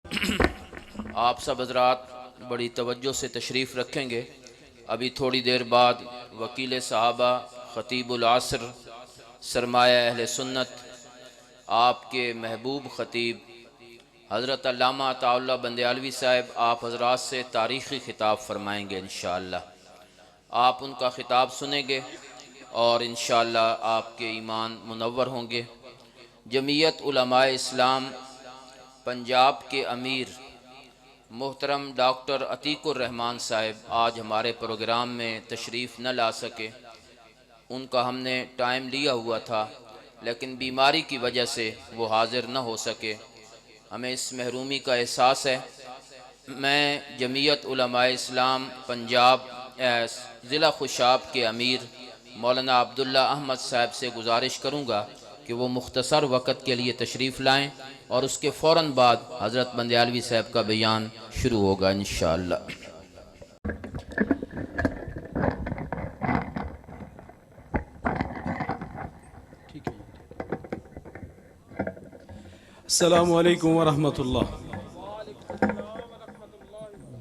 آپ سب حضرات بڑی توجہ سے تشریف رکھیں گے۔ ابھی تھوڑی دیر بعد وکیل صحابہ، خطیب العصر، سرمایہ اہل سنت، آپ کے محبوب خطیب حضرت علامہ عطاء اللہ بندیالوی صاحب آپ حضرات سے تاریخی خطاب فرمائیں گے انشاءاللہ۔ آپ ان کا خطاب سنیں گے اور انشاءاللہ آپ کے ایمان منور ہوں گے۔ جمعیت علماء اسلام پنجاب کے امیر محترم ڈاکٹر عتیق الرحمان صاحب آج ہمارے پروگرام میں تشریف نہ لا سکے۔ ان کا ہم نے ٹائم لیا ہوا تھا لیکن بیماری کی وجہ سے وہ حاضر نہ ہو سکے۔ ہمیں اس محرومی کا احساس ہے۔ میں جمعیت علماء اسلام پنجاب ضلع خوشاب کے امیر مولانا عبداللہ احمد صاحب سے گزارش کروں گا کہ وہ مختصر وقت کے لیے تشریف لائیں اور اس کے فوراً بعد حضرت بندیالوی صاحب کا بیان شروع ہوگا انشاءاللہ۔ السلام علیکم ورحمۃ اللہ۔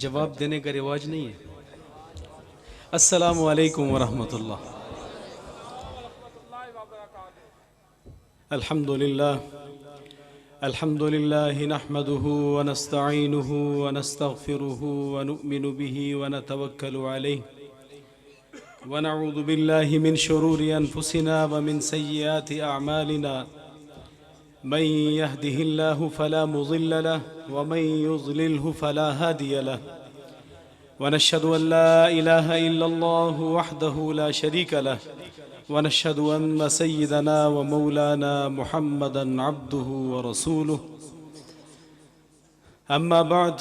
جواب دینے کا رواج نہیں ہے۔ السلام علیکم ورحمۃ اللہ۔ الحمد للہ نحمده ونستعینه ونستغفره ونؤمن به ونتوکل علیہ ونعوذ باللہ من شرور انفسنا ومن سیئات اعمالنا من يهده الله فلا مضل له ومن يضلله فلا هادي له ونشهد أن لا إله إلا الله وحده لا شريك له ونشهد أن سيدنا ومولانا محمدا عبده ورسوله أما بعد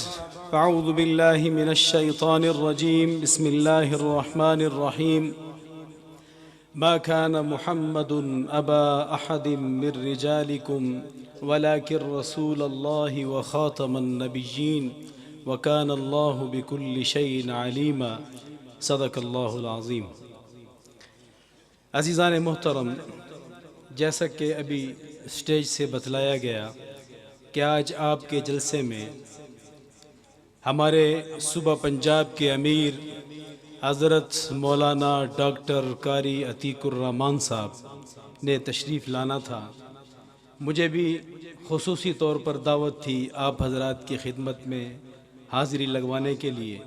فأعوذ بالله من الشيطان الرجيم بسم الله الرحمن الرحيم ما كان محمد أبا أحد من رجالكم ولكن رسول الله وخاتم النبيين وكان الله بكل شيء عليما صدق الله العظيم۔ عزیزان محترم، جیسا کہ ابھی اسٹیج سے بتلایا گیا کہ آج آپ کے جلسے میں ہمارے صوبہ پنجاب کے امیر حضرت مولانا ڈاکٹر قاری عتیق الرحمان صاحب نے تشریف لانا تھا۔ مجھے بھی خصوصی طور پر دعوت تھی آپ حضرات کی خدمت میں حاضری لگوانے کے لیے۔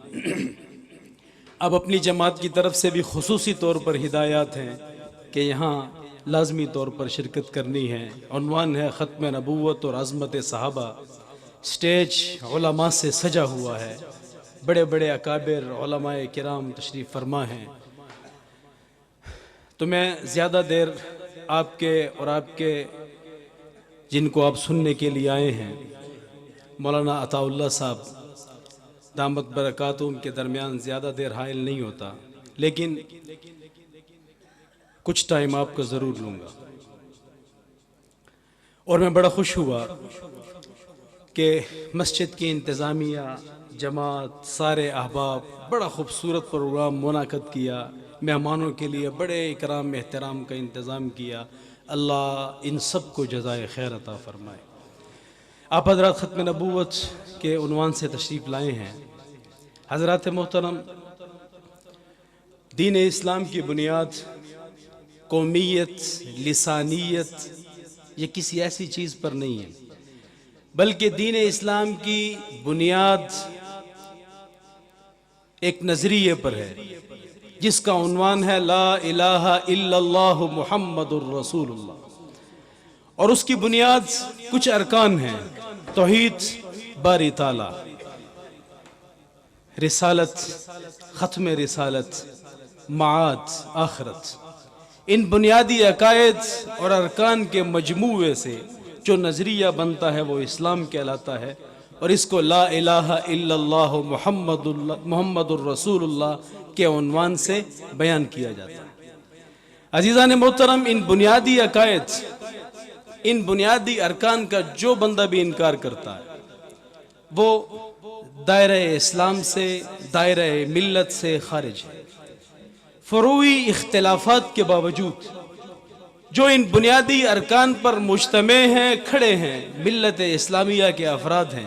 اب اپنی جماعت کی طرف سے بھی خصوصی طور پر ہدایات ہیں کہ یہاں لازمی طور پر شرکت کرنی ہے۔ عنوان ہے ختم نبوت اور عظمت صحابہ۔ سٹیج علماء سے سجا ہوا ہے، بڑے بڑے اکابر علماء کرام تشریف فرما ہیں۔ تو میں زیادہ دیر آپ کے اور آپ کے جن کو آپ سننے کے لیے آئے ہیں مولانا عطاء اللہ صاحب دامت برکاتہم کے درمیان زیادہ دیر حائل نہیں ہوتا، لیکن کچھ ٹائم آپ کا ضرور لوں گا۔ اور میں بڑا خوش ہوا کہ مسجد کی انتظامیہ، جماعت، سارے احباب بڑا خوبصورت پروگرام منعقد کیا، مہمانوں کے لیے بڑے اکرام احترام کا انتظام کیا۔ اللہ ان سب کو جزائے خیر عطا فرمائے۔ آپ حضرات ختم نبوت کے عنوان سے تشریف لائے ہیں۔ حضرات محترم، دین اسلام کی بنیاد قومیت، لسانیت یہ کسی ایسی چیز پر نہیں ہے، بلکہ دین اسلام کی بنیاد ایک نظریے پر ہے جس کا عنوان ہے لا الہ الا اللہ محمد الرسول اللہ، اور اس کی بنیاد کچھ ارکان ہیں: توحید باری تعالی، رسالت، ختم رسالت، معاد آخرت۔ ان بنیادی عقائد اور ارکان کے مجموعے سے جو نظریہ بنتا ہے وہ اسلام کہلاتا ہے، اور اس کو لا الہ الا اللہ محمد الرسول اللہ کے عنوان سے بیان کیا جاتا ہے۔ عزیزان محترم، ان بنیادی عقائد، ان بنیادی ارکان کا جو بندہ بھی انکار کرتا ہے وہ دائرہ اسلام سے، دائرہ ملت سے خارج ہے۔ فروعی اختلافات کے باوجود جو ان بنیادی ارکان پر مجتمع ہیں، کھڑے ہیں، ملت اسلامیہ کے افراد ہیں،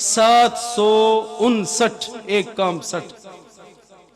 759,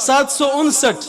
759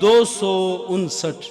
259,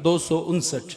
259।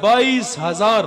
22,000।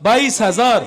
22,000।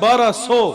1200,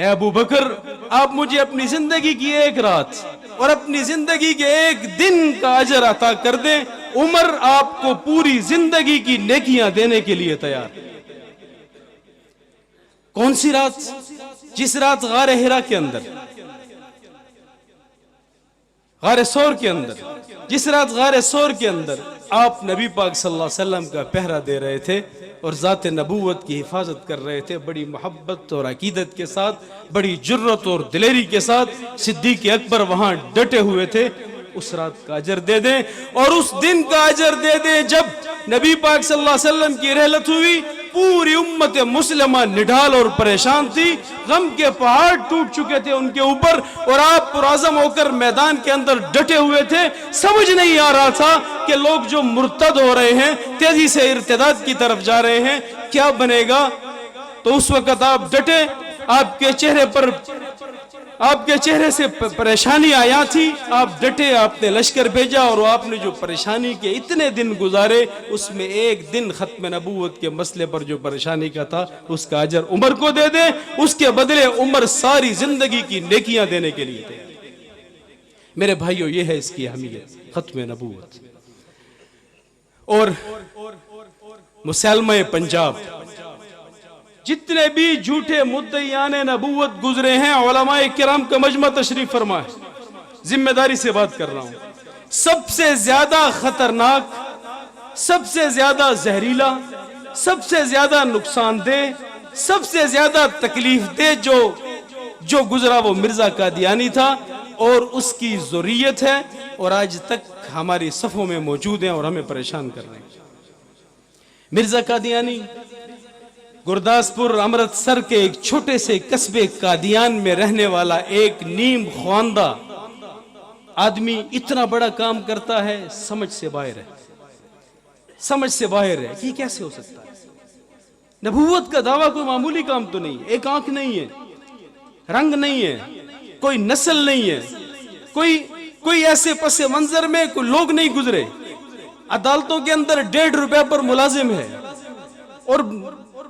اے ابو بکر آپ مجھے اپنی زندگی کی ایک رات اور اپنی زندگی کے ایک دن کا اجر عطا کر دیں، عمر آپ کو پوری زندگی کی نیکیاں دینے کے لیے تیار۔ کون سی رات؟ جس رات غار ہرا کے اندر، غار سور کے اندر، جس رات غار سور کے اندر آپ نبی پاک صلی اللہ علیہ وسلم کا پہرا دے رہے تھے اور ذات نبوت کی حفاظت کر رہے تھے، بڑی محبت اور عقیدت کے ساتھ، بڑی جرت اور دلیری کے ساتھ صدیق اکبر وہاں ڈٹے ہوئے تھے۔ اس رات کا اجر دے دیں اور اس دن کا اجر دے دیں جب نبی پاک صلی اللہ علیہ وسلم کی رحلت ہوئی، پوری امت مسلمہ نڈھال اور پریشان تھی، غم کے پہاڑ ٹوٹ چکے تھے ان کے اوپر، اور آپ پرعزم ہو کر میدان کے اندر ڈٹے ہوئے تھے۔ سمجھ نہیں آ رہا تھا کہ لوگ جو مرتد ہو رہے ہیں، تیزی سے ارتداد کی طرف جا رہے ہیں، کیا بنے گا؟ تو اس وقت آپ ڈٹے، آپ کے چہرے سے پریشانی آیا تھی، آپ ڈٹے، آپ نے لشکر بھیجا، اور آپ نے جو پریشانی کے اتنے دن گزارے، اس میں ایک دن ختم نبوت کے مسئلے پر جو پریشانی کا تھا، اس کا اجر عمر کو دے دیں، اس کے بدلے عمر ساری زندگی کی نیکیاں دینے کے لیے تھے۔ میرے بھائیو، یہ ہے اس کی اہمیت، ختم نبوت۔ اور مسلمہ پنجاب، جتنے بھی جھوٹے مدعیان نبوت گزرے ہیں، علماء کرام کا مجمع تشریف فرما ہے، ذمہ داری سے بات کر رہا ہوں، سب سے زیادہ خطرناک، سب سے زیادہ زہریلا، سب سے زیادہ نقصان دہ، سب سے زیادہ تکلیف دہ جو گزرا وہ مرزا قادیانی تھا، اور اس کی ذریت ہے، اور آج تک ہماری صفوں میں موجود ہیں اور ہمیں پریشان کر رہے ہیں۔ مرزا قادیانی گرداسپور امرتسر کے ایک چھوٹے سے قصبے قادیان میں رہنے والا ایک نیم خواندہ آدمی اتنا بڑا کام کرتا ہے، سمجھ سے باہر ہے، سمجھ سے باہر ہے کہ یہ کیسے ہو سکتا ہے؟ نبوت کا دعویٰ کوئی معمولی کام تو نہیں ہے، ایک آنکھ نہیں ہے، رنگ نہیں ہے، کوئی نسل نہیں ہے، کوئی ایسے پس منظر میں کوئی لوگ نہیں گزرے، عدالتوں کے اندر 1.5 روپے پر ملازم ہے، اور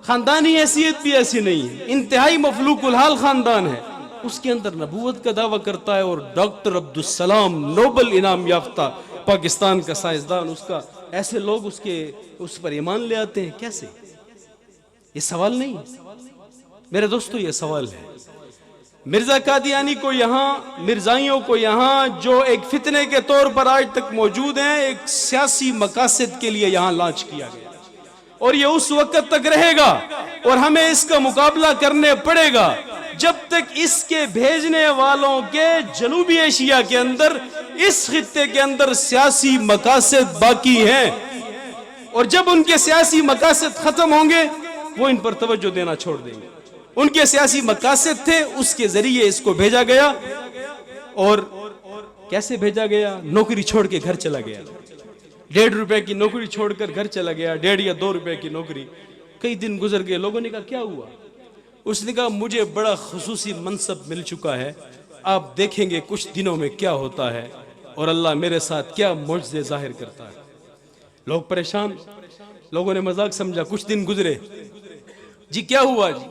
خاندانی حیثیت بھی ایسی نہیں ہے، انتہائی مفلوق الحال خاندان ہے، اس کے اندر نبوت کا دعویٰ کرتا ہے، اور ڈاکٹر عبدالسلام نوبل انعام یافتہ پاکستان کا سائنسدان، ایسے لوگ اس پر ایمان لے آتے ہیں، کیسے؟ یہ سوال نہیں، میرے دوستو، یہ سوال ہے۔ مرزا قادیانی کو یہاں، مرزائیوں کو یہاں جو ایک فتنے کے طور پر آج تک موجود ہیں، ایک سیاسی مقاصد کے لیے یہاں لانچ کیا گیا، اور یہ اس وقت تک رہے گا، اور ہمیں اس کا مقابلہ کرنے پڑے گا جب تک اس کے بھیجنے والوں کے جنوبی ایشیا کے اندر، اس خطے کے اندر سیاسی مقاصد باقی ہیں، اور جب ان کے سیاسی مقاصد ختم ہوں گے، وہ ان پر توجہ دینا چھوڑ دیں گے۔ ان کے سیاسی مقاصد تھے، اس کے ذریعے اس کو بھیجا گیا، اور کیسے بھیجا گیا؟ نوکری چھوڑ کے گھر چلا گیا، 1.5 روپے کی نوکری چھوڑ کر گھر چلا گیا، 1.5 یا 2 روپے کی نوکری۔ کئی دن گزر گئے، لوگوں نے کہا کیا ہوا؟ اس نے کہا مجھے بڑا خصوصی منصب مل چکا ہے، آپ دیکھیں گے کچھ دنوں میں کیا ہوتا ہے، اور اللہ میرے ساتھ کیا معجزے ظاہر کرتا ہے۔ لوگ پریشان، لوگوں نے مذاق سمجھا، کچھ دن گزرے، جی کیا ہوا جی؟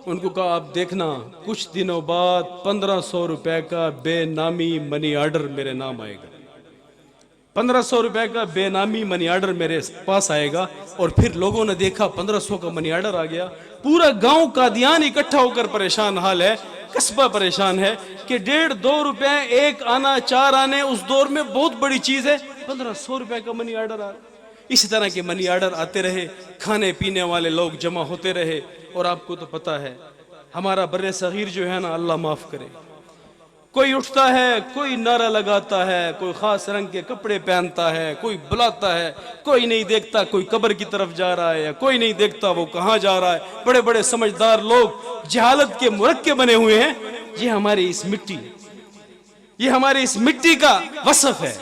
ان کو کہا آپ دیکھنا کچھ دنوں بعد 1500 روپے کا بے نامی منی آرڈر میرے نام آئے گا، 1500 روپے کا بے نامی منی آرڈر میرے پاس آئے گا۔ اور پھر لوگوں نے دیکھا 1500 کا منی آرڈر آ گیا، پورا گاؤں قادیان اکٹھا ہو کر پریشان حال ہے، قصبہ پریشان ہے کہ 1.5-2 روپے ایک آنا 4 آنے اس دور میں بہت بڑی چیز ہے، 1500 روپے کا منی آرڈر آ رہا۔ اسی طرح کے منی آرڈر آتے رہے، کھانے پینے والے لوگ جمع ہوتے رہے، اور آپ کو تو پتہ ہے ہمارا بر صغیر جو ہے نا، اللہ معاف کرے، کوئی اٹھتا ہے، کوئی نعرہ لگاتا ہے، کوئی خاص رنگ کے کپڑے پہنتا ہے، کوئی بلاتا ہے، کوئی نہیں دیکھتا کوئی قبر کی طرف جا رہا ہے، یا کوئی نہیں دیکھتا وہ کہاں جا رہا ہے۔ بڑے بڑے سمجھدار لوگ جہالت کے مرکب بنے ہوئے ہیں۔ یہ ہماری اس مٹی، یہ ہماری اس مٹی کا وصف ہے،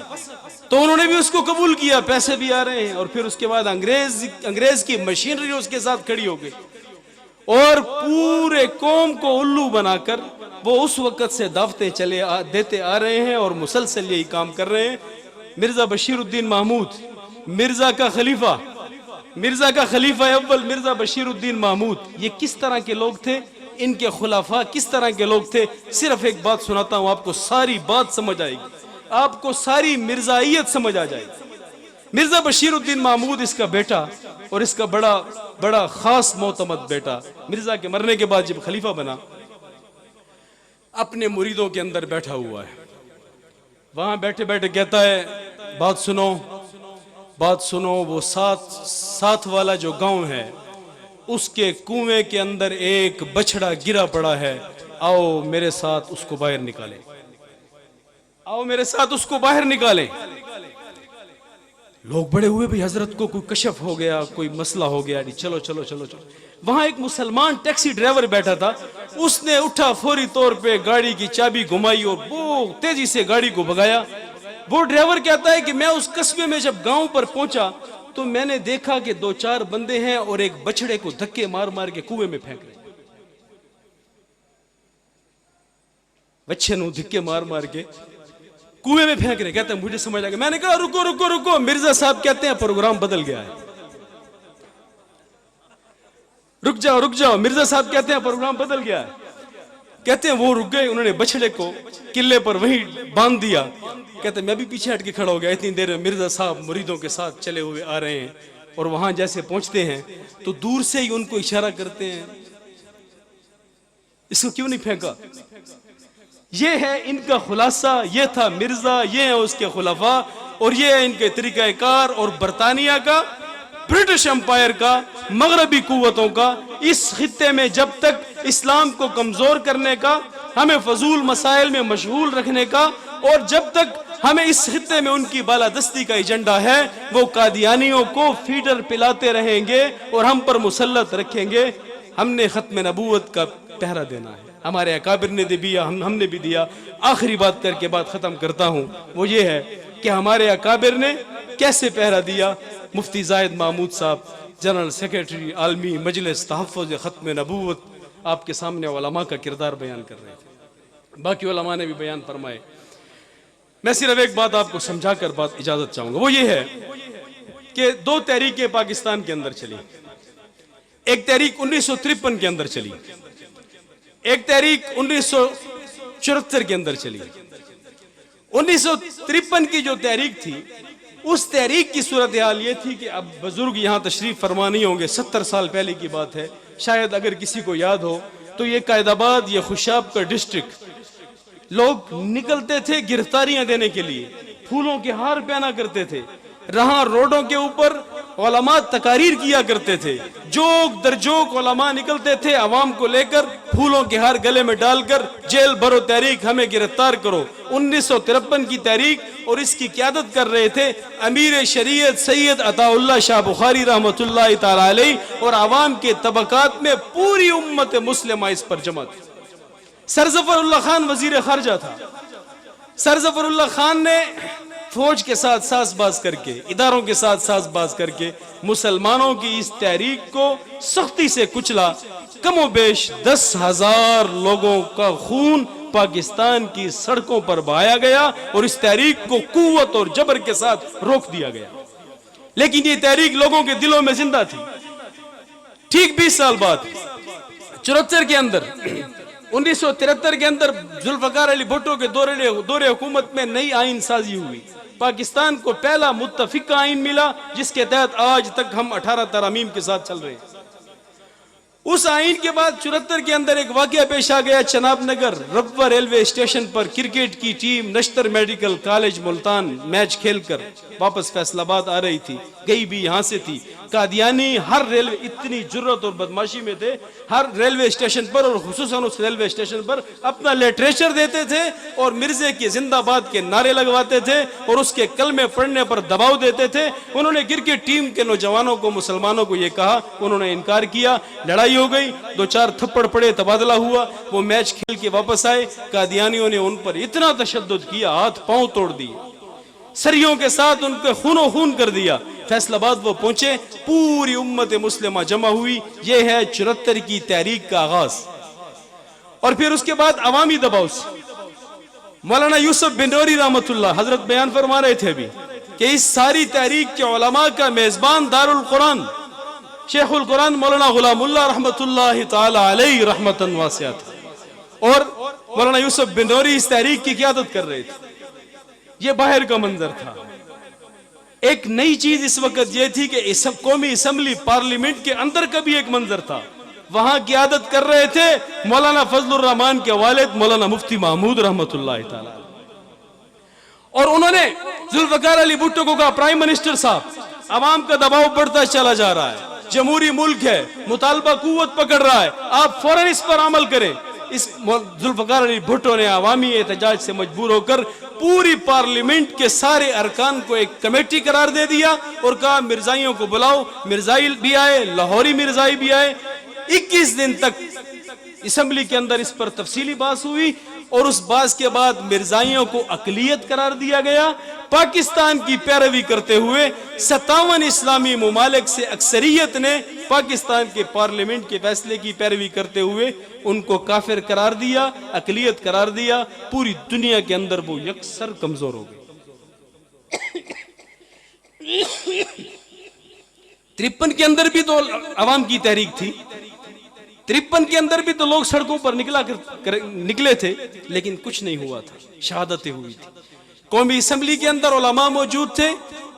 تو انہوں نے بھی اس کو قبول کیا، پیسے بھی آ رہے ہیں، اور پھر اس کے بعد انگریز کی مشینری اس کے ساتھ کھڑی ہو گئی، اور پورے قوم کو الو بنا کر وہ اس وقت سے دعوتیں دیتے آ رہے ہیں، اور مسلسل یہی کام کر رہے ہیں۔ مرزا بشیر الدین محمود، مرزا کا خلیفہ اول مرزا بشیر الدین محمود، یہ کس طرح کے لوگ تھے؟ ان کے خلفاء کس طرح کے لوگ تھے. صرف ایک بات سناتا ہوں آپ کو، ساری بات سمجھ آئے گی، آپ کو ساری مرزائیت سمجھ آ جائے گی. مرزا بشیر الدین محمود اس کا بیٹا اور اس کا بڑا خاص معتمد بیٹا، مرزا کے مرنے کے بعد جب خلیفہ بنا، اپنے مریدوں کے اندر بیٹھا ہوا ہے. وہاں بیٹھے بیٹھے کہتا ہے بات سنو، وہ ساتھ والا جو گاؤں ہے اس کے کنویں کے اندر ایک بچڑا گرا پڑا ہے، آؤ میرے ساتھ اس کو باہر نکالیں، آؤ میرے ساتھ اس کو باہر نکالیں. لوگ بڑے ہوئے بھی، حضرت کو کوئی کشف ہو گیا، کوئی مسئلہ ہو گیا، چلو چلو چلو چلو. وہاں ایک مسلمان ٹیکسی ڈرائیور بیٹھا تھا، اس نے اٹھا فوری طور پہ گاڑی کی چابی گھمائی اور وہ تیزی سے گاڑی کو بھگایا. وہ ڈرائیور کہتا ہے کہ میں اس قصبے میں جب گاؤں پر پہنچا تو میں نے دیکھا کہ 2-4 بندے ہیں اور ایک بچڑے کو دھکے مار مار کے کنویں میں پھینک رہے ہیں. بچے نو دھکے مار مار کے کنویں میں پھینک رہے. کہتے ہیں مجھے سمجھ آ گیا. میں نے کہا رکو رکو رکو، مرزا صاحب کہتے ہیں پروگرام بدل گیا ہے. رک جاؤ، مرزا صاحب کہتے ہیں پروگرام بدل گیا ہے. کہتے ہیں وہ رک گئے، انہوں نے بچڑے کو قلعے پر وہیں باندھ دیا. کہتے ہیں میں بھی پیچھے ہٹ کے کھڑا ہو گیا. اتنی دیر میں مرزا صاحب مریدوں کے ساتھ چلے ہوئے آ رہے ہیں اور وہاں جیسے پہنچتے ہیں تو دور سے ہی ان کو اشارہ کرتے ہیں، اس کو کیوں نہیں پھینکا. یہ ہے ان کا خلاصہ، یہ تھا مرزا، یہ ہے اس کے خلفاء، اور یہ ہے ان کے طریقہ کار. اور برطانیہ کا، برٹش امپائر کا، مغربی قوتوں کا اس خطے میں جب تک اسلام کو کمزور کرنے کا، ہمیں فضول مسائل میں مشغول رکھنے کا، اور جب تک ہمیں اس خطے میں ان کی بالادستی کا ایجنڈا ہے، وہ قادیانیوں کو فیڈر پلاتے رہیں گے اور ہم پر مسلط رکھیں گے. ہم نے ختم نبوت کا پہرا دینا ہے، ہمارے اکابر نے دیا، ہم نے بھی دیا. آخری بات کر کے بات ختم کرتا ہوں، وہ یہ ہے کہ ہمارے اکابر نے کیسے پہرا دیا. مفتی زاہد محمود صاحب، جنرل سیکریٹری عالمی مجلس تحفظ ختم نبوت، آپ کے سامنے علماء کا کردار بیان کر رہے تھے، باقی علماء نے بھی بیان فرمائے. میں صرف ایک بات آپ کو سمجھا کر بات اجازت چاہوں گا، وہ یہ ہے کہ 2 تحریکیں پاکستان کے اندر چلی. ایک تحریک 1953 کے اندر چلی، ایک تحریک 1974 کے اندر چلی. 1953 کی جو تحریک تھی، اس تحریک کی صورتحال یہ تھی کہ اب بزرگ یہاں تشریف فرما نہیں ہوں گے، 70 سال پہلے کی بات ہے، شاید اگر کسی کو یاد ہو تو یہ قائد آباد، یہ خوشاب کا ڈسٹرکٹ، لوگ نکلتے تھے گرفتاریاں دینے کے لیے، پھولوں کے ہار پہنا کرتے تھے، رہاں روڈوں کے اوپر علماء تقاریر کیا کرتے تھے، جوک در جوک علماء نکلتے تھے عوام کو لے کر، پھولوں کے ہار گلے میں ڈال کر، جیل بھرو تحریک، ہمیں گرفتار کرو. 1953 کی تحریک، اور اس کی قیادت کر رہے تھے امیر شریعت سید عطا اللہ شاہ بخاری رحمۃ اللہ تعالی علیہ، اور عوام کے طبقات میں پوری امت مسلمہ اس پر جمع تھی. سرظفر اللہ خان وزیر خارجہ تھا. سرظفر اللہ خان نے فوج کے ساتھ ساز باز کر کے، اداروں کے ساتھ ساز باز کر کے مسلمانوں کی اس تحریک کو سختی سے کچلا. کم و بیش 10,000 لوگوں کا خون پاکستان کی سڑکوں پر بہایا گیا اور اس تحریک کو قوت اور جبر کے ساتھ روک دیا گیا. لیکن یہ تحریک لوگوں کے دلوں میں زندہ تھی. ٹھیک 20 سال بعد 74 کے اندر، 1973 کے اندر ذوالفقار علی بھٹو کے دور حکومت میں نئی آئین سازی ہوئی. پاکستان کو پہلا متفقہ آئین ملا جس کے تحت آج تک ہم 18 ترامیم کے ساتھ چل رہے ہیں. اس آئین کے بعد 74 کے اندر ایک واقعہ پیش آ گیا. چناب نگر ربوہ ریلوے اسٹیشن پر کرکٹ کی ٹیم نشتر میڈیکل کالج ملتان میچ کھیل کر واپس فیصل آباد آ رہی تھی، گئی بھی یہاں سے تھی. قادیانی ہر ریلوے، اتنی جرت اور بدماشی میں تھے، ہر ریلوے اسٹیشن پر اور خصوصاً اس ریلوے اسٹیشن پر اپنا لٹریچر دیتے تھے اور مرزے کے زندہ باد کے نعرے لگواتے تھے اور اس کے کلمے پڑھنے پر دباؤ دیتے تھے. انہوں نے کرکٹ ٹیم کے نوجوانوں کو، مسلمانوں کو یہ کہا، انہوں نے انکار کیا. لڑائی ہو گئی، 2-4 تھپڑ پڑے، تبادلہ ہوا. وہ میچ کھیل کے واپس آئے. قادیانیوں نے ان پر اتنا تشدد کیا، ہاتھ پاؤں توڑ دیے، سریوں کے ساتھ ان کے خون و خون کر دیا. فیصل آباد وہ پہنچے، پوری امت مسلمہ جمع ہوئی. یہ ہے 74 کی تحریک کا آغاز. اور پھر اس کے بعد عوامی دباؤ سے مولانا یوسف بن نوری رحمۃ اللہ حضرت بیان فرما رہے تھے ابھی کہ اس ساری تحریک کے علماء کا میزبان دار القرآن شیخ القرآن مولانا غلام اللہ رحمۃ اللہ تعالی علیہ رحمتاً واسعہ تھا، اور مولانا یوسف بن نوری اس تحریک کی قیادت کر رہے تھے۔ یہ باہر کا منظر تھا۔ ایک نئی چیز اس وقت یہ تھی کہ قومی اسمبلی پارلیمنٹ کے اندر کا بھی ایک منظر تھا، وہاں قیادت کر رہے تھے مولانا فضل الرحمان کے والد مولانا مفتی محمود رحمۃ اللہ تعالی، اور انہوں نے ذوالفقار علی بھٹو کو کہا پرائم منسٹر صاحب عوام کا دباؤ بڑھتا چلا جا رہا ہے، جمہوری ملک ہے، مطالبہ قوت پکڑ رہا ہے، آپ فوراً اس پر عمل کریں۔ اس ذوالفقار علی بھٹو نے عوامی احتجاج سے مجبور ہو کر پوری پارلیمنٹ کے سارے ارکان کو ایک کمیٹی قرار دے دیا اور کہا مرزائیوں کو بلاؤ، مرزائی بھی آئے، لاہوری مرزائی بھی آئے۔ 21 دن تک اسمبلی کے اندر اس پر تفصیلی بحث ہوئی، اور اس بحث کے بعد مرزائیوں کو اقلیت قرار دیا گیا۔ پاکستان کی پیروی کرتے ہوئے 57 اسلامی ممالک سے اکثریت نے پاکستان کے پارلیمنٹ کے فیصلے کی پیروی کرتے ہوئے ان کو کافر قرار دیا، اقلیت قرار دیا۔ پوری دنیا کے اندر وہ یکسر کمزور ہو گئے۔ 53 کے اندر بھی تو عوام کی تحریک تھی، 53 کے اندر بھی تو لوگ سڑکوں پر نکلے تھے، لیکن کچھ نہیں ہوا تھا، شہادتیں ہوئی تھی۔ قومی اسمبلی کے اندر علماء موجود تھے،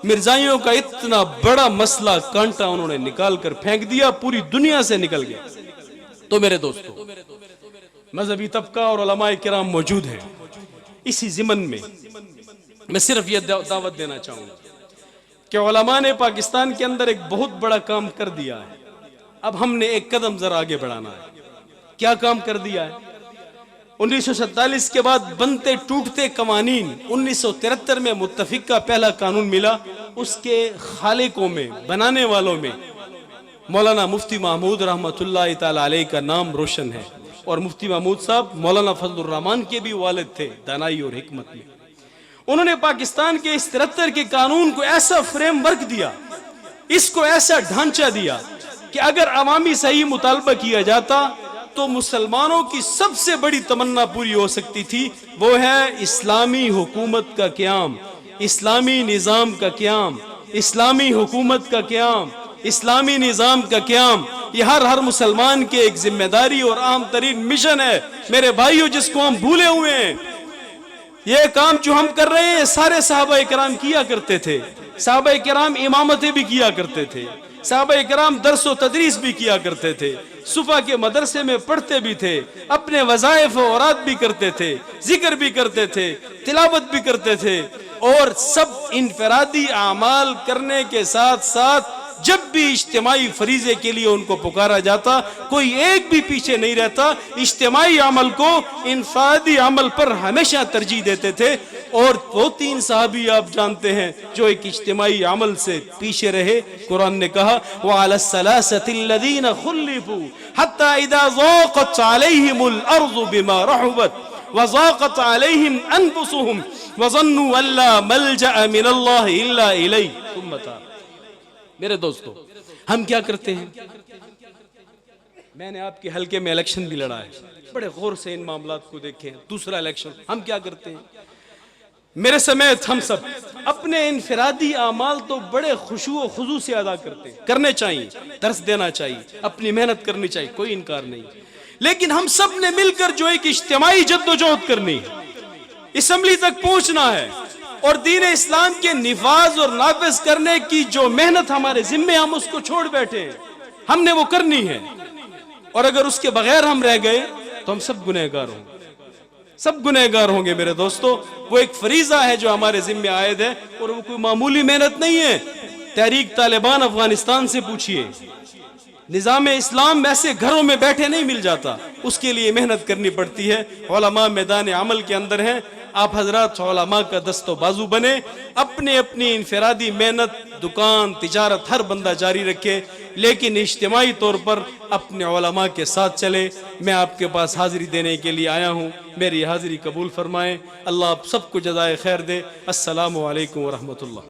مرزائیوں کا اتنا بڑا مسئلہ کانٹا انہوں نے نکال کر پھینک دیا، پوری دنیا سے نکل گیا۔ تو میرے دوستو، مذہبی طبقہ اور علماء کرام موجود ہیں۔ اسی ضمن میں میں صرف یہ دعوت دینا چاہوں گا کہ علماء نے پاکستان کے اندر ایک بہت بڑا کام کر دیا ہے، اب ہم نے ایک قدم ذرا آگے بڑھانا ہے۔ کیا کام کر دیا ہے؟ 1947 کے بعد بنتے ٹوٹتے قوانین، 1973 میں متفق کا پہلا قانون ملا، اس کے خالقوں میں، بنانے والوں میں مولانا مفتی محمود رحمۃ اللہ تعالی علیہ کا نام روشن ہے، اور مفتی محمود صاحب مولانا فضل الرحمان کے بھی والد تھے دانائی اور حکمت میں۔ انہوں نے پاکستان کے اس 73 کے قانون کو ایسا فریم ورک دیا، اس کو ایسا ڈھانچہ دیا کہ اگر عوامی صحیح مطالبہ کیا جاتا تو مسلمانوں کی سب سے بڑی تمنا پوری ہو سکتی تھی، وہ ہے اسلامی حکومت کا قیام، اسلامی نظام کا قیام، اسلامی حکومت کا قیام، اسلامی نظام کا قیام۔ یہ ہر مسلمان کے ایک ذمہ داری اور اہم ترین مشن ہے میرے بھائیوں، جس کو ہم بھولے ہوئے ہیں۔ یہ کام جو ہم کر رہے ہیں سارے صحابہ کرام کیا کرتے تھے، صحابہ کرام امامتیں بھی کیا کرتے تھے، صحابہ کرام درس و تدریس بھی کیا کرتے تھے، صبح کے مدرسے میں پڑھتے بھی تھے، اپنے وظائف و اوراد بھی کرتے تھے، ذکر بھی کرتے تھے، تلاوت بھی کرتے تھے، اور سب انفرادی اعمال کرنے کے ساتھ ساتھ جب بھی اجتماعی فریضے کے لیے ان کو پکارا جاتا کوئی ایک بھی پیچھے نہیں رہتا، اجتماعی عمل کو انفرادی عمل پر ہمیشہ ترجیح دیتے تھے۔ اور وہ 3 صحابی آپ جانتے ہیں جو ایک اجتماعی عمل سے پیچھے رہے۔ قرآن نے کہا وَعَلَى الثَّلَاثَةِ الَّذِينَ خُلِّفُوا حَتَّى إِذَا ضَاقَتْ عَلَيْهِمُ الْأَرْضُ بِمَا رَحُبَتْ وَضَاقَتْ عَلَيْهِمْ أَنفُسُهُمْ وَظَنُّوا أَن لَّا مَلْجَأَ مِنَ اللَّهِ إِلَّا إِلَيْهِ ثُمَّ تَابَ۔ میرے دوستو، ہم کیا کرتے ہیں؟ میں نے آپ کے حلقے میں الیکشن بھی لڑا ہے، بڑے غور سے ان معاملات کو دیکھیں۔ دوسرا الیکشن، ہم کیا کرتے ہیں؟ میرے سمیت ہم سب اپنے انفرادی اعمال تو بڑے خشوع و خضوع سے ادا کرتے ہیں، کرنے چاہیے، درس دینا چاہیے، اپنی محنت کرنی چاہیے، کوئی انکار نہیں، لیکن ہم سب نے مل کر جو ایک اجتماعی جدوجہد کرنی ہے، اسمبلی تک پہنچنا ہے، اور دین اسلام کے نفاذ اور نافذ کرنے کی جو محنت ہمارے ذمے، ہم اس کو چھوڑ بیٹھے ہیں، ہم نے وہ کرنی ہے۔ اور اگر اس کے بغیر ہم رہ گئے تو ہم سب گنہگار ہوں گے، سب گنہگار ہوں گے میرے دوستو۔ وہ ایک فریضہ ہے جو ہمارے ذمے عائد ہے، اور وہ کوئی معمولی محنت نہیں ہے۔ تحریک طالبان افغانستان سے پوچھئے، نظام اسلام ایسے گھروں میں بیٹھے نہیں مل جاتا، اس کے لیے محنت کرنی پڑتی ہے۔ علماء میدان عمل کے اندر ہیں، آپ حضرات علماء کا دست و بازو بنے، اپنی انفرادی محنت، دکان، تجارت ہر بندہ جاری رکھے، لیکن اجتماعی طور پر اپنے علماء کے ساتھ چلے۔ میں آپ کے پاس حاضری دینے کے لیے آیا ہوں، میری حاضری قبول فرمائیں۔ اللہ آپ سب کو جزائے خیر دے۔ السلام علیکم ورحمۃ اللہ۔